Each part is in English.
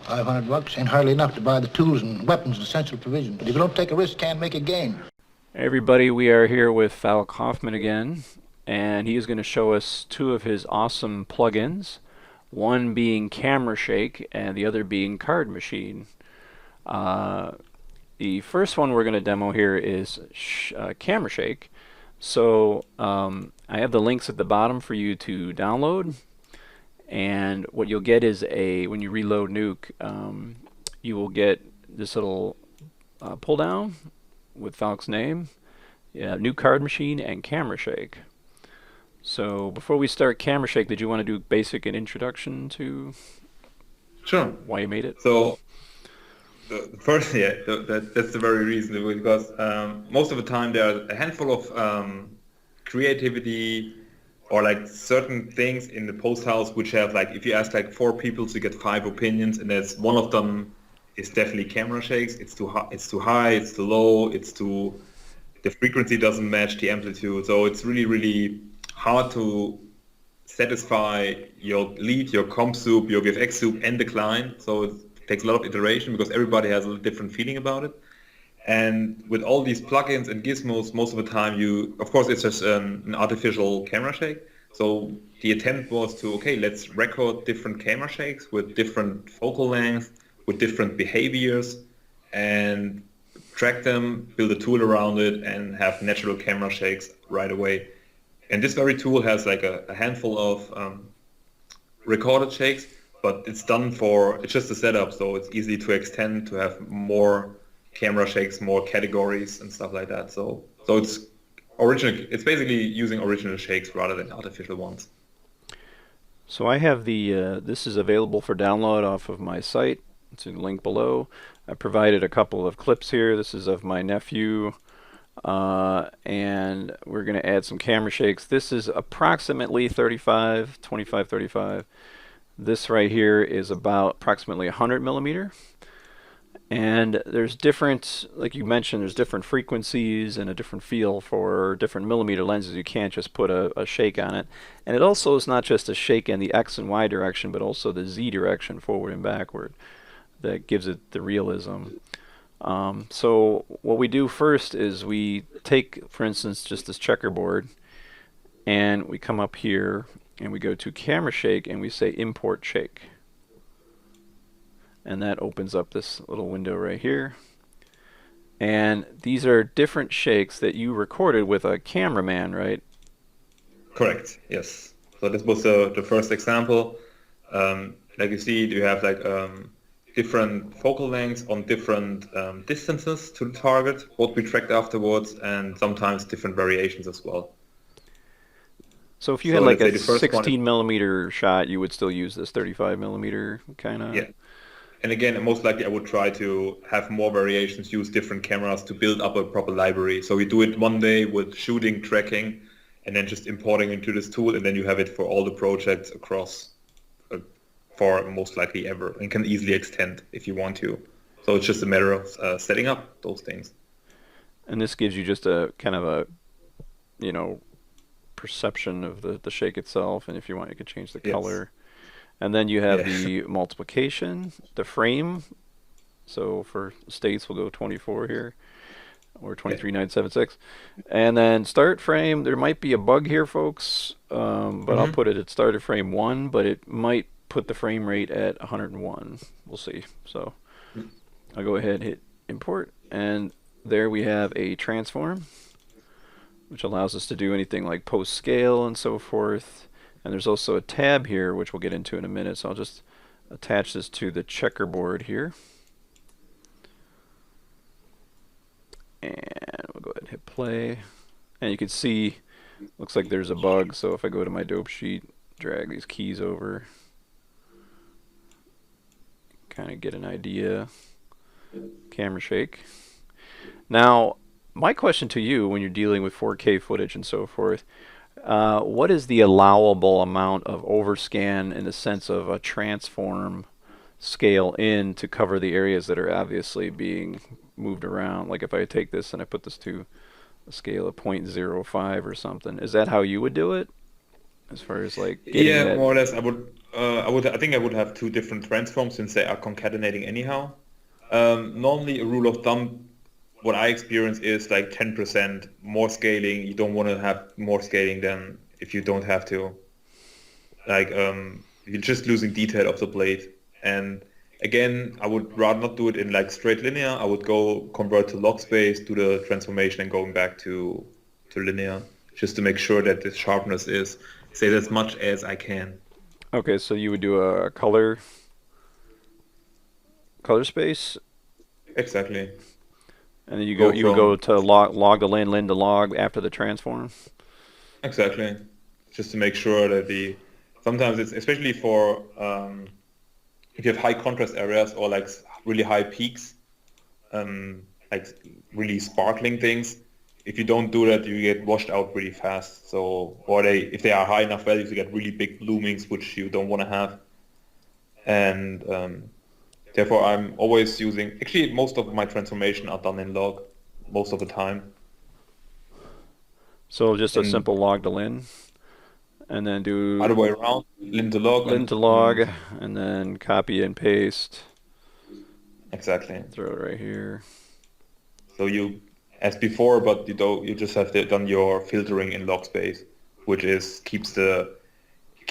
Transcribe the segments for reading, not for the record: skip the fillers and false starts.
$500 ain't hardly enough to buy the tools and weapons and essential provisions. But if you don't take a risk, can't make a gain. Hey everybody, we are here with Falk Hofmann again, and he is going to show us two of his awesome plugins, one being CameraShaker and the other being CardMachine. The first one we're going to demo here is CameraShaker. So I have the links at the bottom for you to download, and what you'll get is when you reload Nuke, you will get this little pull down with Falk's name, Nuke CardMachine and CameraShaker. So before we start CameraShaker, did you want to do basic an introduction to why you made it? So the first, that's the very reason, because most of the time there are a handful of creativity or like certain things in the post house which have, like, if you ask like 4 people to get 5 opinions, and there's one of them is definitely CameraShaker. It's too high, it's too low, the frequency doesn't match the amplitude, so it's really hard to satisfy your lead, your comp soup, your VFX soup, and the client. So it takes a lot of iteration because everybody has a different feeling about it. And with all these plugins and gizmos, most of the time of course it's just an artificial CameraShaker. So the attempt was to, okay, let's record different CameraShakers with different focal lengths, with different behaviors, and track them, build a tool around it, and have natural CameraShakers right away. And this very tool has like a handful of recorded shakes, but it's just a setup, so it's easy to extend to have more CameraShakers, more categories and stuff like that. So it's original. It's basically using original shakes rather than artificial ones. So I have this is available for download off of my site. It's in the link below. I provided a couple of clips here. This is of my nephew, and we're going to add some CameraShakers. This is approximately 25, 35. This right here is about approximately 100 millimeter. And there's different, like you mentioned, there's different frequencies and a different feel for different millimeter lenses. You can't just put a shake on it. And it also is not just a shake in the X and Y direction, but also the Z direction, forward and backward, that gives it the realism. So what we do first is we take, for instance, just this checkerboard, and we come up here and we go to CameraShaker and we say import shake. And that opens up this little window right here. And these are different shakes that you recorded with a cameraman, right? Correct, yes. So this was the first example. Like you see, you have like different focal lengths on different distances to the target, what we tracked afterwards, and sometimes different variations as well. So if you had like a 16 millimeter shot, you would still use this 35 millimeter kind of? Yeah. And again, most likely I would try to have more variations, use different cameras to build up a proper library. So we do it one day with shooting, tracking, and then just importing into this tool, and then you have it for all the projects across for most likely ever, and can easily extend if you want to. So it's just a matter of setting up those things. And this gives you just a kind of a, perception of the shake itself, and if you want, you can change the color. And then you have the multiplication, the frame. So for states, we'll go 24 here, or 23976. And then start frame, there might be a bug here, folks, but I'll put it at started frame 1, but it might put the frame rate at 101. We'll see. So I'll go ahead and hit import, and there we have a transform, which allows us to do anything like post scale and so forth. And there's also a tab here, which we'll get into in a minute. So I'll just attach this to the checkerboard here. And we'll go ahead and hit play. And you can see, looks like there's a bug. So if I go to my dope sheet, drag these keys over, kind of get an idea. CameraShaker. Now, my question to you, when you're dealing with 4K footage and so forth, what is the allowable amount of overscan in the sense of a transform scale in to cover the areas that are obviously being moved around? Like if I take this and I put this to a scale of 0.05 or something, is that how you would do it? As far as like more or less, I would I think I would have two different transforms since they are concatenating anyhow. Normally, a rule of thumb, what I experience is like 10% more scaling. You don't want to have more scaling than if you don't have to. Like you're just losing detail of the blade. And again, I would rather not do it in like straight linear. I would go convert to log space, do the transformation, and going back to linear, just to make sure that the sharpness is say as much as I can. Okay, so you would do a color space, Exactly. and then you Go would go from to log to lin to log after the transform. exactly, just to make sure that sometimes it's especially for if you have high contrast areas or like really high peaks, like really sparkling things. If you don't do that, you get washed out really fast. So, or if they are high enough values, you get really big bloomings, which you don't want to have. And therefore, I'm always using. Actually, most of my transformation are done in log, most of the time. So just a And simple log to lin, and then do other way around, lin to log, lin to log, and then copy and paste. exactly. Throw it right here. So you, as before, but you just have done your filtering in log space, which keeps it a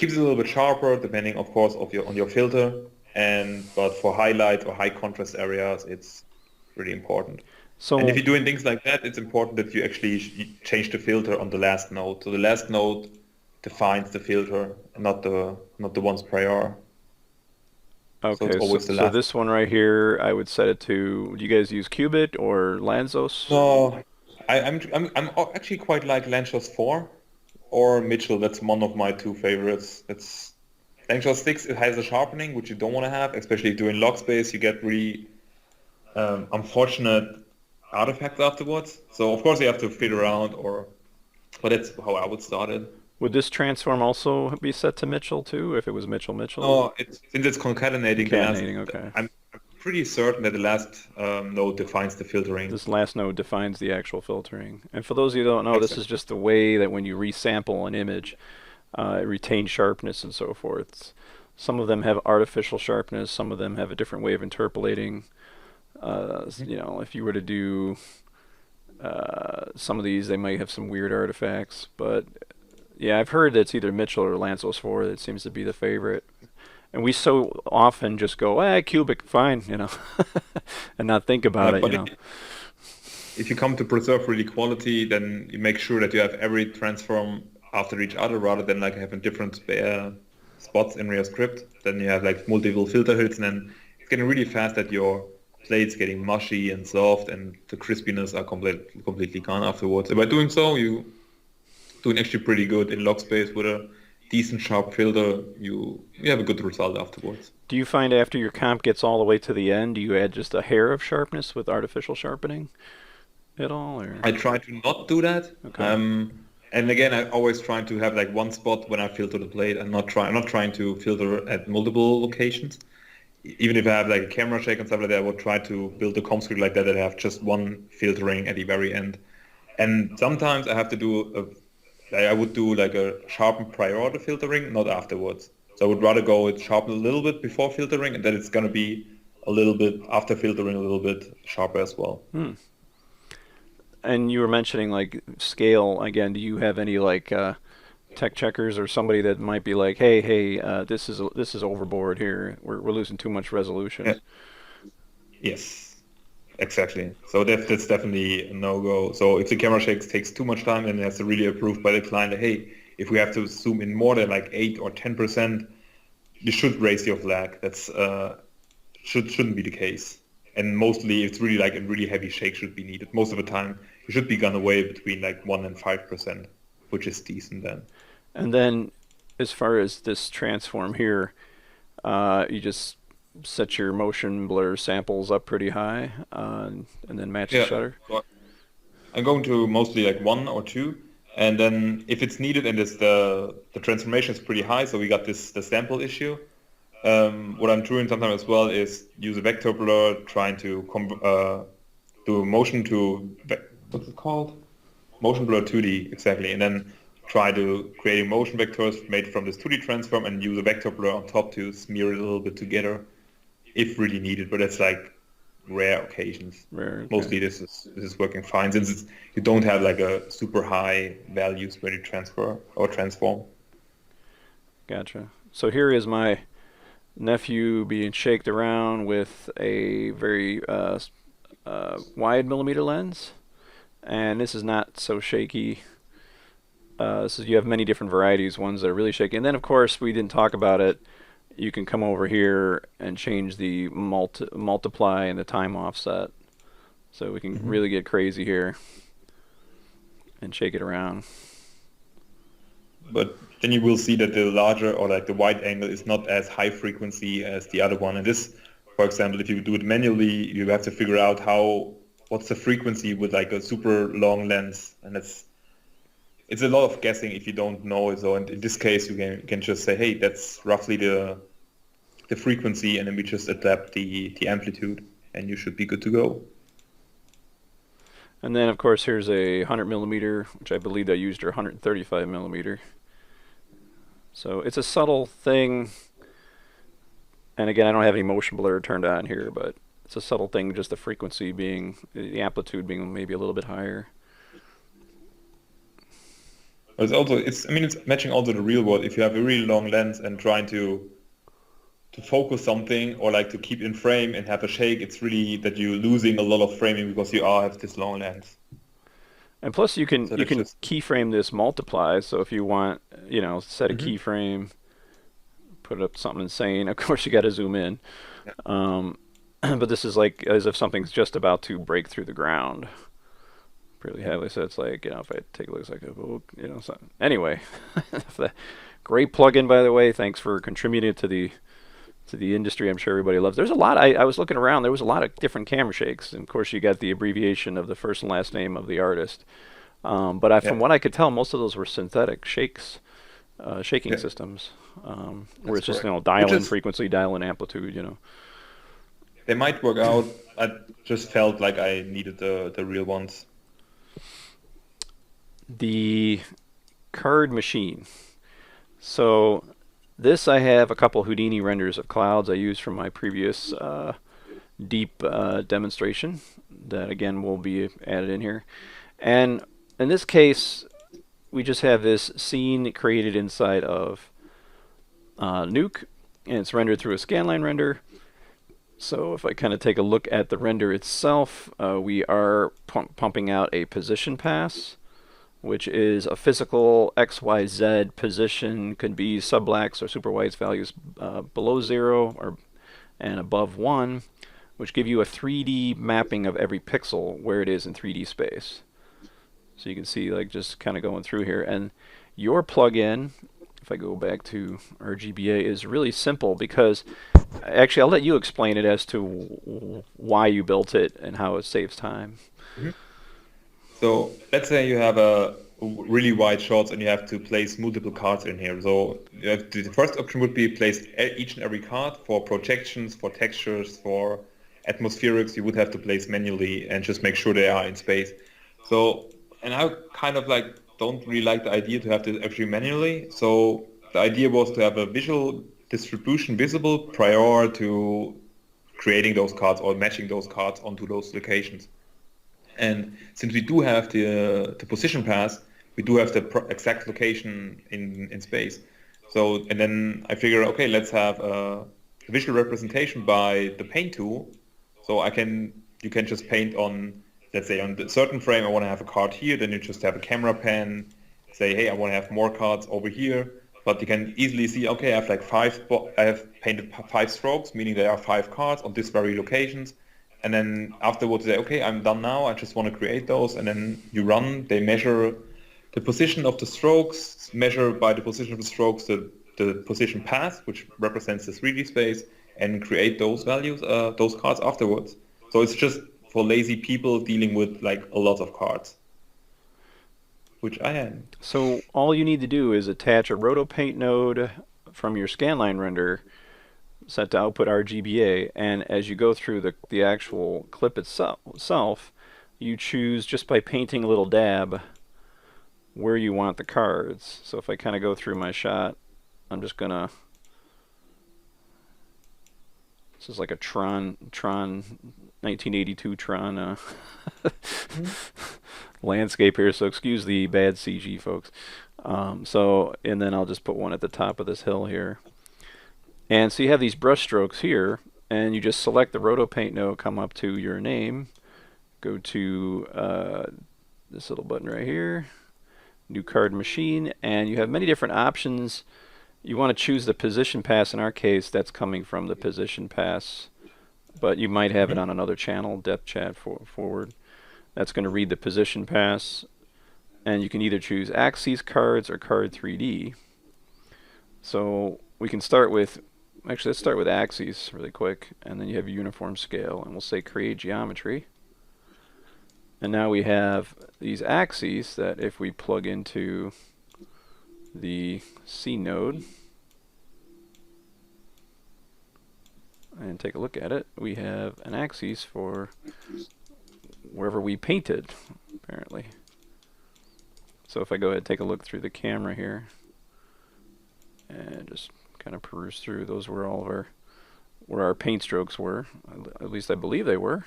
little bit sharper, depending, of course, on your filter. But for highlight or high contrast areas, it's really important. And if So you're doing things like that, it's important that you actually change the filter on the last node. So the last node defines the filter, and not the ones prior. So it's okay, always the so last. this one right here, I would set it to. Do you guys use Qubit or Lanzos? No, I'm actually quite like Lanchos 4 or Mitchell. That's one of my two favorites. It's Lanchos 6. It has a sharpening, which you don't want to have, especially doing log space. You get really unfortunate artifacts afterwards. So of course you have to fit around, but that's how I would start it. Would this transform also be set to Mitchell too, if it was Mitchell? No, since it's concatenating Concatenating, okay. I'm pretty certain that the last node defines the filtering. This last node defines the actual filtering. And for those of you who don't know, this Exactly. is just the way that when you resample an image, it retains sharpness and so forth. Some of them have artificial sharpness. Some of them have a different way of interpolating. If you were to do some of these, they might have some weird artifacts. But yeah, I've heard that it's either Mitchell or Lanzos 4 that seems to be the favorite. And we so often just go, cubic, fine, and not think about it, But if you come to preserve really quality, then you make sure that you have every transform after each other rather than like having different spots in your script. Then you have like multiple filter hits, and then it's getting really fast that your plate's getting mushy and soft, and the crispiness are completely gone afterwards. And by doing so, you doing actually pretty good in log space with a decent sharp filter. You have a good result afterwards. Do you find after your comp gets all the way to the end, do you add just a hair of sharpness with artificial sharpening at all? Or? I try to not do that. Okay. And again, I always try to have like one spot when I filter the plate. I'm not trying to filter at multiple locations. Even if I have like a CameraShaker and stuff like that, I would try to build a comp script like that I have just one filtering at the very end. And sometimes I have to I would do like a sharpen prior to filtering, not afterwards. So I would rather go with sharpen a little bit before filtering, and then it's going to be a little bit after filtering, a little bit sharper as well. And you were mentioning like scale again. Do you have any like tech checkers or somebody that might be like, hey, this is overboard here. We're losing too much resolution. Yeah. Yes. Exactly. So that's definitely a no-go. So if the camera takes too much time, then it has to really approve by the client that, hey, if we have to zoom in more than like 8 or 10%, you should raise your flag. That's shouldn't be the case. And mostly it's really like a really heavy shake should be needed. Most of the time you should be gone away between like 1 and 5%, which is decent then. And then as far as this transform here, you just set your motion blur samples up pretty high and then match the shutter. So I'm going to mostly like 1 or 2, and then if it's needed and the transformation is pretty high, so we got the sample issue. What I'm doing sometimes as well is use a vector blur, trying to do motion to what's it called? Motion blur 2D exactly, and then try to create motion vectors made from this 2D transform and use a vector blur on top to smear it a little bit together if really needed, but that's like rare occasions. Rare, okay. Mostly this is working fine since you don't have like a super high values when you transfer or transform. Gotcha. So here is my nephew being shaked around with a very wide millimeter lens, and this is not so shaky. So you have many different varieties, ones that are really shaky, and then of course we didn't talk about it. You can come over here and change the multiply and the time offset, so we can really get crazy here and shake it around. But then you will see that the larger or like the wide angle is not as high frequency as the other one. And this, for example, if you do it manually, you have to figure out what's the frequency with like a super long lens, and it's a lot of guessing if you don't know it. So in this case, you can just say, hey, that's roughly the frequency, and then we just adapt the amplitude, and you should be good to go. And then of course here's a 100 millimeter, which I believe I used, or 135 millimeter. So it's a subtle thing, and again, I don't have any motion blur turned on here, but it's a subtle thing, just the frequency being, the amplitude being maybe a little bit higher. It's also, it's matching also the real world. If you have a really long lens and trying to focus something or like to keep in frame and have a shake, it's really that you're losing a lot of framing because you have this long lens. And plus you can just keyframe this multiply, so if you want, set a keyframe, put up something insane, of course you got to zoom in. Yeah. But this is like as if something's just about to break through the ground pretty heavily, so it's like, if I take a look, it's like, so anyway, great plugin, by the way. Thanks for contributing to the industry. I'm sure everybody loves. There's a lot. I was looking around. There was a lot of different camera shakes, and of course you got the abbreviation of the first and last name of the artist. But from what I could tell, most of those were synthetic shakes, shaking systems, where it's just dial in frequency, dial in amplitude. They might work out. I just felt like I needed the real ones. The CardMachine. So this, I have a couple Houdini renders of clouds I used from my previous deep demonstration that again will be added in here. And in this case, we just have this scene created inside of Nuke, and it's rendered through a scanline render. So if I kind of take a look at the render itself, we are pumping out a position pass, which is a physical XYZ position, could be sublax or super whites values below 0 and above 1, which give you a 3D mapping of every pixel where it is in 3D space. So you can see, like, just kind of going through here. And your plugin, if I go back to RGBA, is really simple because, actually, I'll let you explain it as to why you built it and how it saves time. Mm-hmm. So let's say you have a really wide shots and you have to place multiple cards in here. So the first option would be place each and every card. For projections, for textures, for atmospherics, you would have to place manually and just make sure they are in space. So, and I kind of like don't really like the idea to have this actually manually. So the idea was to have a visual distribution visible prior to creating those cards or matching those cards onto those locations. And since we do have the position pass, we do have the exact location in space. So, and then I figure, okay, let's have a visual representation by the paint tool. So you can just paint on, let's say on the certain frame, I want to have a card here, then you just have a camera pan, say, hey, I want to have more cards over here. But you can easily see, okay, I have like I have painted 5 strokes, meaning there are 5 cards on these very locations. And then afterwards say, okay, I'm done now, I just want to create those. And then you run, they measure the position of the strokes, measure by the position of the strokes the position path, which represents the 3D space, and create those values, those cards afterwards. So it's just for lazy people dealing with like a lot of cards, which I am. So all you need to do is attach a RotoPaint node from your scanline render set to output RGBA, and as you go through the actual clip itself, you choose just by painting a little dab where you want the cards. So if I kind of go through my shot, I'm just gonna. This is like a Tron 1982 Tron landscape here, so excuse the bad CG, folks. And then I'll just put one at the top of this hill here. And so you have these brush strokes here, and you just select the Roto Paint node, come up to your name, go to this little button right here, new CardMachine, and you have many different options. You want to choose the position pass. In our case, that's coming from the position pass, but you might have it on another channel, depth chat forward. That's going to read the position pass, and you can either choose axes cards or card 3D. So we can start with, actually let's start with axes really quick, and then you have uniform scale, and we'll say create geometry. And now we have these axes that if we plug into the C node and take a look at it, we have an axis for wherever we painted, apparently. So if I go ahead and take a look through the camera here and just kind of peruse through, those were all of where our paint strokes were. At least I believe they were.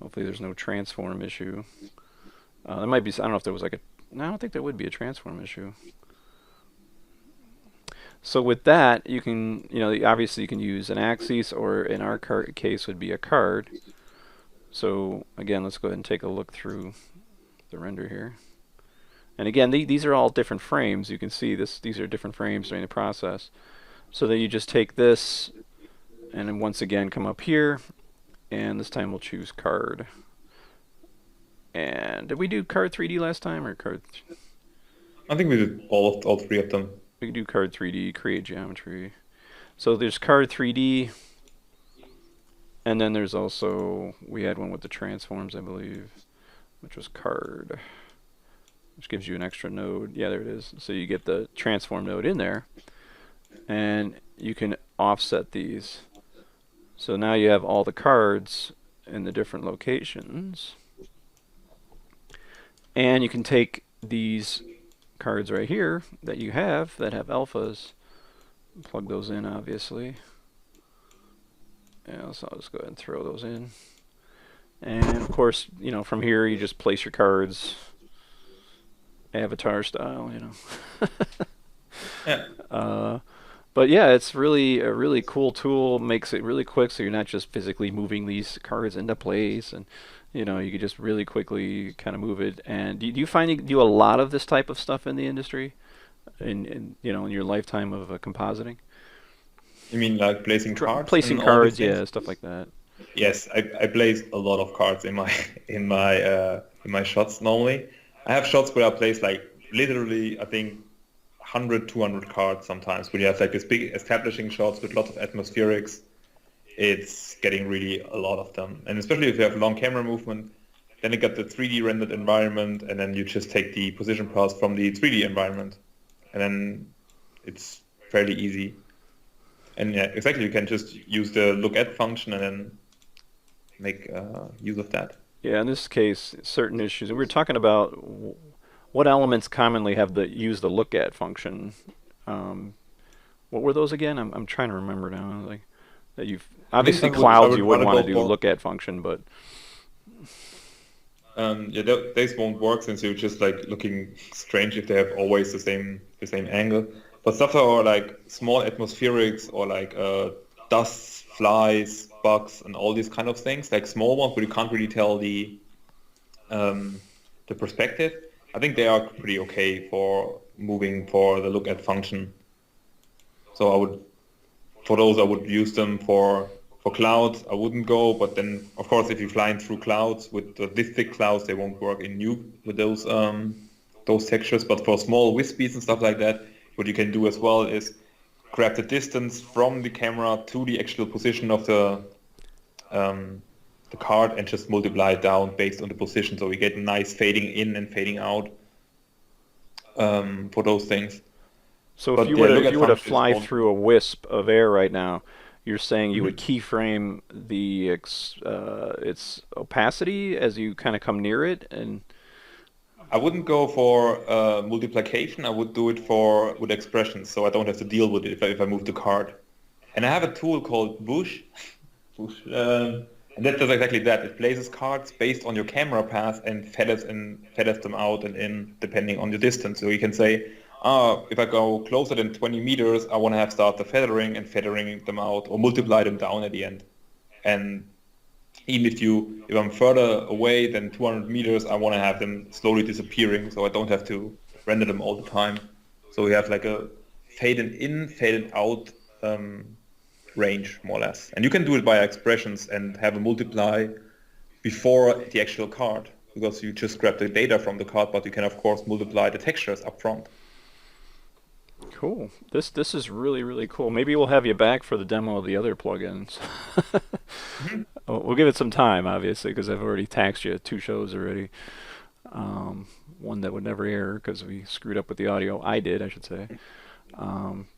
Hopefully there's no transform issue. There might be, I don't know if there was like a, no, I don't think there would be a transform issue. So with that, you can, obviously you can use an axis, or in our case would be a card. So again, let's go ahead and take a look through the render here. And again, these are all different frames. You can see these are different frames during the process. So then you just take this, and then once again come up here, and this time we'll choose card. And did we do card 3D last time, or card? I think we did all three of them. We can do card 3D, create geometry. So there's card 3D, and then there's also, we had one with the transforms, I believe, which was card, which gives you an extra node. Yeah, there it is. So you get the transform node in there, and you can offset these. So now you have all the cards in the different locations. And you can take these cards right here that you have that have alphas, plug those in, obviously. Yeah, so I'll just go ahead and throw those in. And of course, from here you just place your cards avatar style, Yeah. But yeah, it's really a really cool tool. Makes it really quick, so you're not just physically moving these cards into place, and you can just really quickly kind of move it. And do you find you do a lot of this type of stuff in the industry, in your lifetime of compositing? You mean like placing cards? Placing cards, yeah, stuff like that. Yes, I place a lot of cards in my shots normally. I have shots where I place like literally, I think, 100, 200 cards sometimes. When you have like this big establishing shots with lots of atmospherics, it's getting really a lot of them. And especially if you have long camera movement, then you get the 3D rendered environment, and then you just take the position pass from the 3D environment, and then it's fairly easy. And yeah, exactly, you can just use the look at function and then make use of that. Yeah, in this case, certain issues. We were talking about what elements commonly use the look at function. What were those again? I'm trying to remember now. Like that you've obviously clouds you wouldn't want to do look at function, but yeah, those won't work since you're just like looking strange if they have always the same angle. But stuff that are like small atmospherics or like dust, flies, bugs, and all these kind of things, like small ones, but you can't really tell the perspective. I think they are pretty okay for moving for the look at function. So for those, I would use them. For clouds, I wouldn't go. But then, of course, if you're flying through clouds with this thick clouds, they won't work in Nuke with those textures. But for small wispies and stuff like that, what you can do as well is grab the distance from the camera to the actual position of the card and just multiply it down based on the position. So we get nice fading in and fading out for those things. So if you were to fly through a wisp of air right now, you're saying you would keyframe its opacity as you kind of come near it, and I wouldn't go for multiplication. I would do it with expressions, so I don't have to deal with it if I move the card. And I have a tool called Bush, and that does exactly that. It places cards based on your camera path and feathers them out and in depending on your distance. So you can say, if I go closer than 20 meters, I want to have start the feathering and feathering them out, or multiply them down at the end. And even if I'm further away than 200 meters, I want to have them slowly disappearing, so I don't have to render them all the time. So we have like a faded in, faded out range, more or less. And you can do it via expressions and have a multiply before the actual card, because you just grab the data from the card, but you can of course multiply the textures up front. Cool. This is really, really cool. Maybe we'll have you back for the demo of the other plugins. We'll give it some time, obviously, because I've already taxed you 2 shows already. One that would never air because we screwed up with the audio. I did, I should say.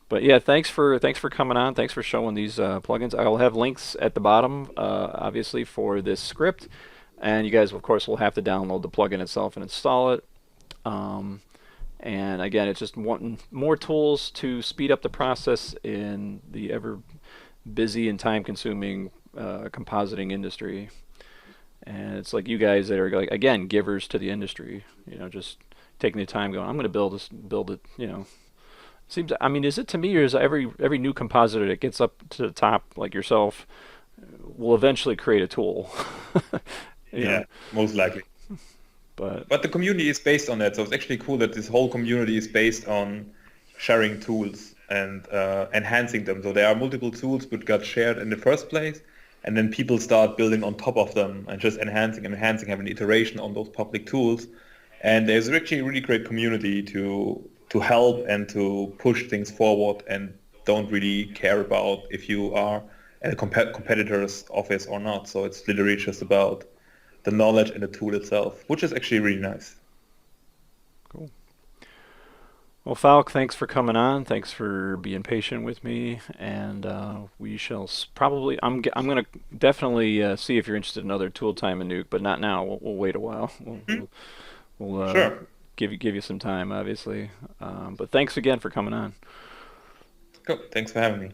But yeah, thanks for coming on. Thanks for showing these plugins. I'll have links at the bottom, obviously, for this script, and you guys, of course, will have to download the plugin itself and install it. And again, it's just wanting more tools to speed up the process in the ever busy and time-consuming compositing industry. And it's like you guys that are, like, again, givers to the industry. You know, just taking the time, going, I'm going to build it. You know. Seems. I mean, is it to me, or is every new compositor that gets up to the top, like yourself, will eventually create a tool? Yeah, most likely. But the community is based on that, so it's actually cool that this whole community is based on sharing tools and enhancing them. So there are multiple tools which got shared in the first place, and then people start building on top of them and just enhancing, have an iteration on those public tools. And there's actually a really great community to help and to push things forward, and don't really care about if you are at a competitor's office or not. So it's literally just about the knowledge and the tool itself, which is actually really nice. Cool. Well, Falk, thanks for coming on. Thanks for being patient with me, and we shall probably. I'm going to definitely see if you're interested in another tool time in Nuke, but not now. We'll wait a while. We'll sure. Give you some time, obviously. But thanks again for coming on. Cool. Thanks for having me.